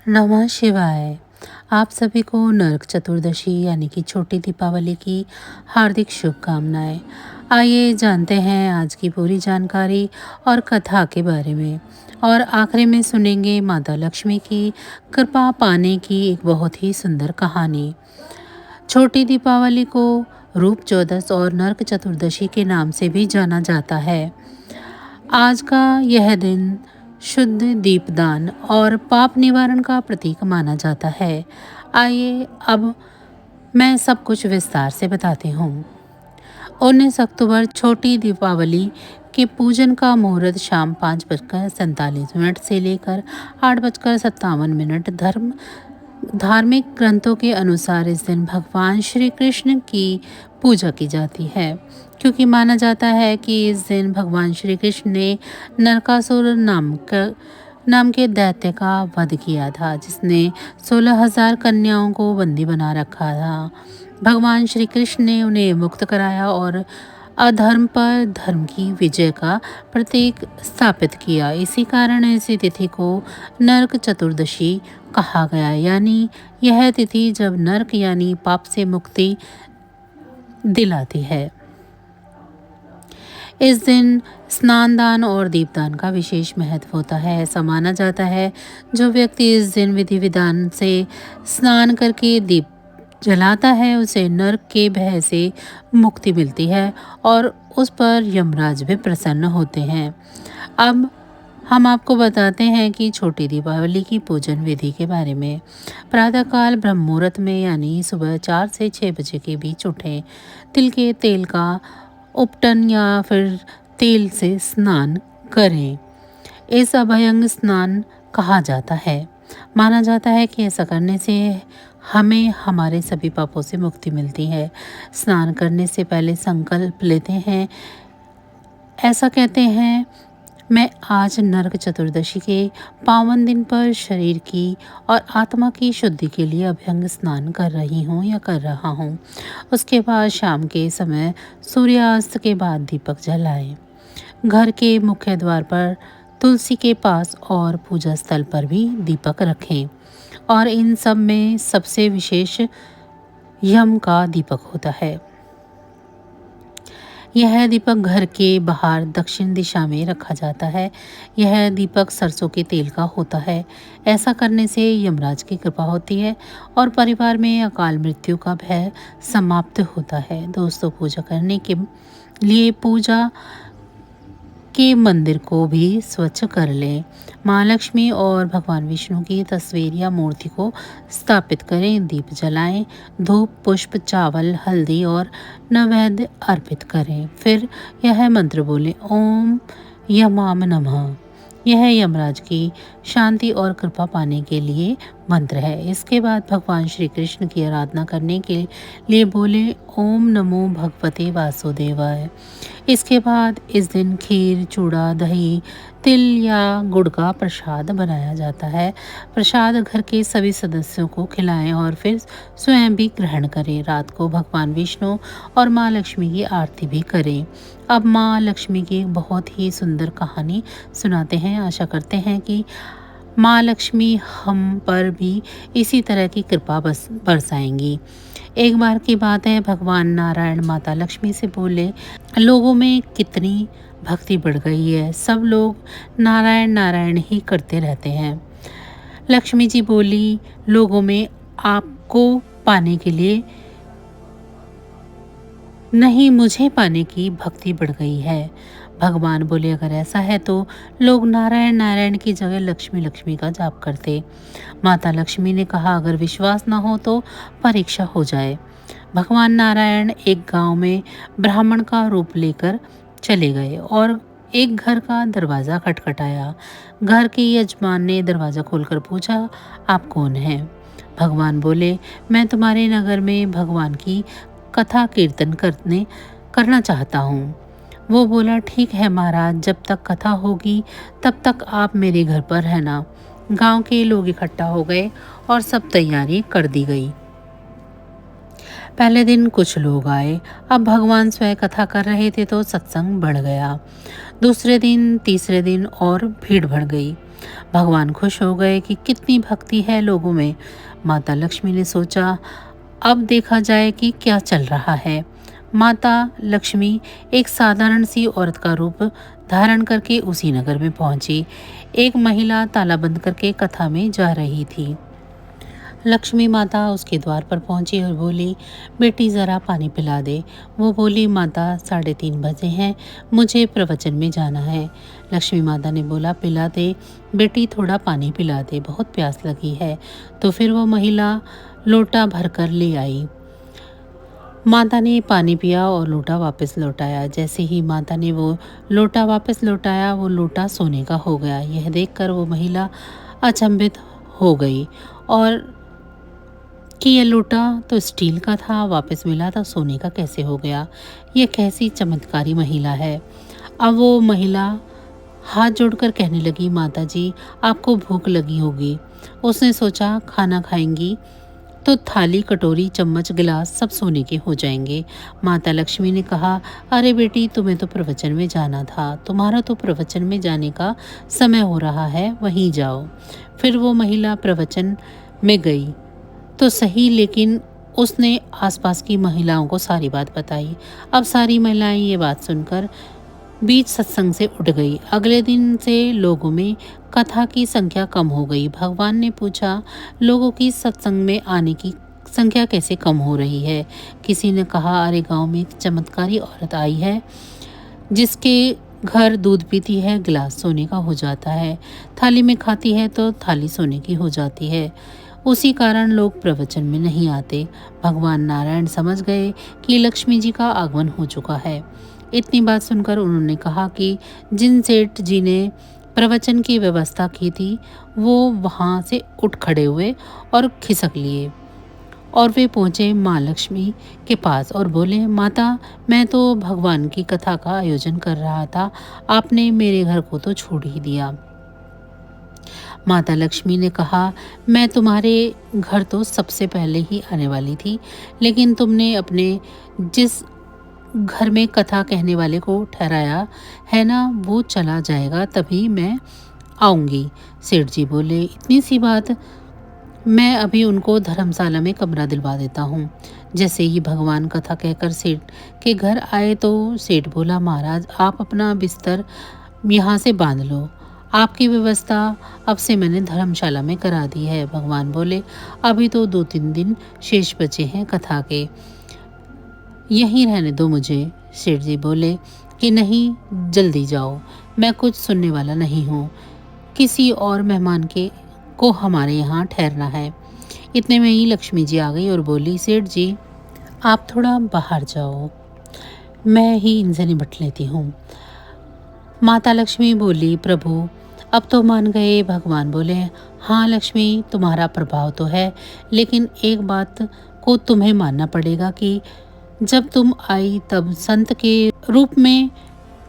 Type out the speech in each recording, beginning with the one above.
नमः शिवाय। आप सभी को नरक चतुर्दशी यानी कि छोटी दीपावली की हार्दिक शुभकामनाएं। आइए जानते हैं आज की पूरी जानकारी और कथा के बारे में। और आखिरी में सुनेंगे माता लक्ष्मी की कृपा पाने की एक बहुत ही सुंदर कहानी। छोटी दीपावली को रूप चौदस और नरक चतुर्दशी के नाम से भी जाना जाता है। आज का यह दिन शुद्ध दीपदान और पाप निवारण का प्रतीक माना जाता है। आइए अब मैं सब कुछ विस्तार से बताती हूँ। 19 अक्टूबर छोटी दीपावली के पूजन का मुहूर्त शाम 5:47 से लेकर 8:57 धार्मिक ग्रंथों के अनुसार इस दिन भगवान श्री कृष्ण की पूजा की जाती है, क्योंकि माना जाता है कि इस दिन भगवान श्री कृष्ण ने नरकासुर नाम के दैत्य का वध किया था, जिसने 16,000 कन्याओं को बंदी बना रखा था। भगवान श्री कृष्ण ने उन्हें मुक्त कराया और अधर्म पर धर्म की विजय का प्रतीक स्थापित किया। इसी कारण इसी तिथि को नरक चतुर्दशी कहा गया, यानी यह तिथि जब नरक यानी पाप से मुक्ति दिलाती है। इस दिन स्नान दान और दीपदान का विशेष महत्व होता है। ऐसा माना जाता है जो व्यक्ति इस दिन विधि विधान से स्नान करके दीप जलाता है, उसे नरक के भय से मुक्ति मिलती है और उस पर यमराज भी प्रसन्न होते हैं। अब हम आपको बताते हैं कि छोटी दीपावली की पूजन विधि के बारे में। प्रातःकाल ब्रह्म मुहूर्त में यानी सुबह 4 से 6 बजे के बीच उठें। तिल के तेल का उपटन या फिर तेल से स्नान करें। इस अभयंग स्नान कहा जाता है। माना जाता है कि ऐसा करने से हमें हमारे सभी पापों से मुक्ति मिलती है। स्नान करने से पहले संकल्प लेते हैं, ऐसा कहते हैं, मैं आज नरक चतुर्दशी के पावन दिन पर शरीर की और आत्मा की शुद्धि के लिए अभ्यंग स्नान कर रही हूँ या कर रहा हूँ। उसके बाद शाम के समय सूर्यास्त के बाद दीपक जलाएं। घर के मुख्य द्वार पर, तुलसी के पास और पूजा स्थल पर भी दीपक रखें। और इन सब में सबसे विशेष यम का दीपक होता है। यह दीपक घर के बाहर दक्षिण दिशा में रखा जाता है। यह दीपक सरसों के तेल का होता है। ऐसा करने से यमराज की कृपा होती है और परिवार में अकाल मृत्यु का भय समाप्त होता है। दोस्तों, पूजा करने के लिए पूजा के मंदिर को भी स्वच्छ कर लें। माँ लक्ष्मी और भगवान विष्णु की तस्वीर या मूर्ति को स्थापित करें। दीप जलाएं, धूप पुष्प चावल हल्दी और नैवेद्य अर्पित करें। फिर यह मंत्र बोलें, ओम यमाम नमः। यह यमराज की शांति और कृपा पाने के लिए मंत्र है। इसके बाद भगवान श्री कृष्ण की आराधना करने के लिए बोले, ओम नमो भगवते वासुदेवाय। इसके बाद इस दिन खीर, चूड़ा, दही, तिल या गुड़ का प्रसाद बनाया जाता है। प्रसाद घर के सभी सदस्यों को खिलाएं और फिर स्वयं भी ग्रहण करें। रात को भगवान विष्णु और माँ लक्ष्मी की आरती भी करें। अब माँ लक्ष्मी की एक बहुत ही सुंदर कहानी सुनाते हैं। आशा करते हैं कि माँ लक्ष्मी हम पर भी इसी तरह की कृपा बरसाएंगी। एक बार की बात है, भगवान नारायण माता लक्ष्मी से बोले, लोगों में कितनी भक्ति बढ़ गई है, सब लोग नारायण नारायण ही करते रहते हैं। लक्ष्मी जी बोली, लोगों में आपको पाने के लिए नहीं, मुझे पाने की भक्ति बढ़ गई है। भगवान बोले, अगर ऐसा है तो लोग नारायण नारायण की जगह लक्ष्मी लक्ष्मी का जाप करते। माता लक्ष्मी ने कहा, अगर विश्वास ना हो तो परीक्षा हो जाए। भगवान नारायण एक गांव में ब्राह्मण का रूप लेकर चले गए और एक घर का दरवाज़ा खटखटाया। घर के यजमान ने दरवाज़ा खोलकर पूछा, आप कौन हैं? भगवान बोले, मैं तुम्हारे नगर में भगवान की कथा कीर्तन करना चाहता हूँ। वो बोला, ठीक है महाराज, जब तक कथा होगी तब तक आप मेरे घर पर रहना। गांव के लोग इकट्ठा हो गए और सब तैयारी कर दी गई। पहले दिन कुछ लोग आए। अब भगवान स्वयं कथा कर रहे थे तो सत्संग बढ़ गया। दूसरे दिन, तीसरे दिन और भीड़ बढ़ गई। भगवान खुश हो गए कि कितनी भक्ति है लोगों में। माता लक्ष्मी ने सोचा, अब देखा जाए कि क्या चल रहा है। माता लक्ष्मी एक साधारण सी औरत का रूप धारण करके उसी नगर में पहुंची। एक महिला ताला बंद करके कथा में जा रही थी। लक्ष्मी माता उसके द्वार पर पहुंची और बोली, बेटी ज़रा पानी पिला दे। वो बोली, माता 3:30 बजे हैं, मुझे प्रवचन में जाना है। लक्ष्मी माता ने बोला, पिला दे बेटी, थोड़ा पानी पिला दे, बहुत प्यास लगी है। तो फिर वो महिला लोटा भरकर ले आई। माता ने पानी पिया और लोटा वापस लौटाया। जैसे ही माता ने वो लोटा वापस लौटाया, वो लोटा सोने का हो गया। यह देखकर वो महिला अचंभित हो गई और कि यह लोटा तो स्टील का था, वापस मिला था सोने का कैसे हो गया। यह कैसी चमत्कारी महिला है। अब वो महिला हाथ जोड़कर कहने लगी, माता जी आपको भूख लगी होगी। उसने सोचा खाना खाएंगी तो थाली, कटोरी, चम्मच, गिलास सब सोने के हो जाएंगे। माता लक्ष्मी ने कहा, अरे बेटी, तुम्हें तो प्रवचन में जाना था, तुम्हारा तो प्रवचन में जाने का समय हो रहा है, वहीं जाओ। फिर वो महिला प्रवचन में गई तो सही, लेकिन उसने आसपास की महिलाओं को सारी बात बताई। अब सारी महिलाएं ये बात सुनकर बीच सत्संग से उठ गई। अगले दिन से लोगों में कथा की संख्या कम हो गई। भगवान ने पूछा, लोगों की सत्संग में आने की संख्या कैसे कम हो रही है? किसी ने कहा, अरे गांव में एक चमत्कारी औरत आई है जिसके घर दूध पीती है, गिलास सोने का हो जाता है, थाली में खाती है तो थाली सोने की हो जाती है। उसी कारण लोग प्रवचन में नहीं आते। भगवान नारायण समझ गए कि लक्ष्मी जी का आगमन हो चुका है। इतनी बात सुनकर उन्होंने कहा कि जिन सेठ जी ने प्रवचन की व्यवस्था की थी वो वहाँ से उठ खड़े हुए और खिसक लिए और वे पहुँचे माँ लक्ष्मी के पास और बोले, माता मैं तो भगवान की कथा का आयोजन कर रहा था, आपने मेरे घर को तो छोड़ ही दिया। माता लक्ष्मी ने कहा, मैं तुम्हारे घर तो सबसे पहले ही आने वाली थी, लेकिन तुमने अपने जिस घर में कथा कहने वाले को ठहराया है ना, वो चला जाएगा तभी मैं आऊँगी। सेठ जी बोले, इतनी सी बात, मैं अभी उनको धर्मशाला में कमरा दिलवा देता हूँ। जैसे ही भगवान कथा कहकर सेठ के घर आए तो सेठ बोला, महाराज आप अपना बिस्तर यहाँ से बांध लो, आपकी व्यवस्था अब से मैंने धर्मशाला में करा दी है। भगवान बोले, अभी तो 2-3 दिन शेष बचे हैं कथा के, यहीं रहने दो मुझे। सेठ जी बोले कि नहीं, जल्दी जाओ, मैं कुछ सुनने वाला नहीं हूँ, किसी और मेहमान के को हमारे यहाँ ठहरना है। इतने में ही लक्ष्मी जी आ गई और बोली, सेठ जी आप थोड़ा बाहर जाओ, मैं ही इनसे निपट लेती हूँ। माता लक्ष्मी बोली, प्रभु अब तो मान गए। भगवान बोले, हाँ लक्ष्मी, तुम्हारा प्रभाव तो है, लेकिन एक बात को तुम्हें मानना पड़ेगा कि जब तुम आई तब संत के रूप में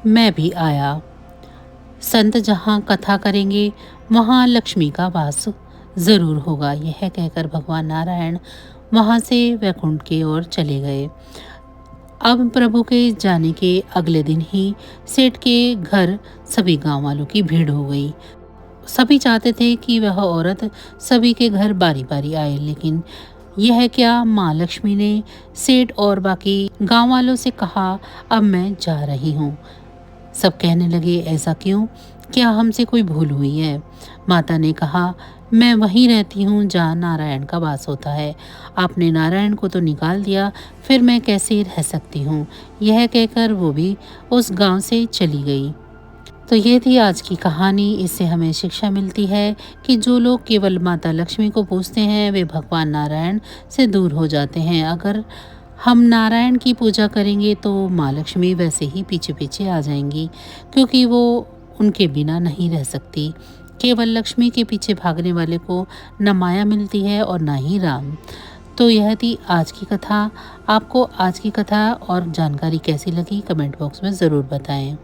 मैं भी आया। संत जहाँ कथा करेंगे वहाँ लक्ष्मी का वास जरूर होगा। यह कहकर भगवान नारायण वहाँ से वैकुंठ की ओर चले गए। अब प्रभु के जाने के अगले दिन ही सेठ के घर सभी गांव वालों की भीड़ हो गई। सभी चाहते थे कि वह औरत सभी के घर बारी बारी आए, लेकिन यह क्या, माँ लक्ष्मी ने सेठ और बाकी गांव वालों से कहा, अब मैं जा रही हूँ। सब कहने लगे, ऐसा क्यों, क्या हमसे कोई भूल हुई है? माता ने कहा, मैं वहीं रहती हूँ जहाँ नारायण का वास होता है, आपने नारायण को तो निकाल दिया, फिर मैं कैसे रह सकती हूँ। यह कहकर वो भी उस गांव से चली गई। तो ये थी आज की कहानी। इससे हमें शिक्षा मिलती है कि जो लोग केवल माता लक्ष्मी को पूजते हैं वे भगवान नारायण से दूर हो जाते हैं। अगर हम नारायण की पूजा करेंगे तो माँ लक्ष्मी वैसे ही पीछे पीछे आ जाएंगी, क्योंकि वो उनके बिना नहीं रह सकती। केवल लक्ष्मी के पीछे भागने वाले को न माया मिलती है और न ही राम। तो यह थी आज की कथा। आपको आज की कथा और जानकारी कैसी लगी कमेंट बॉक्स में ज़रूर बताएं।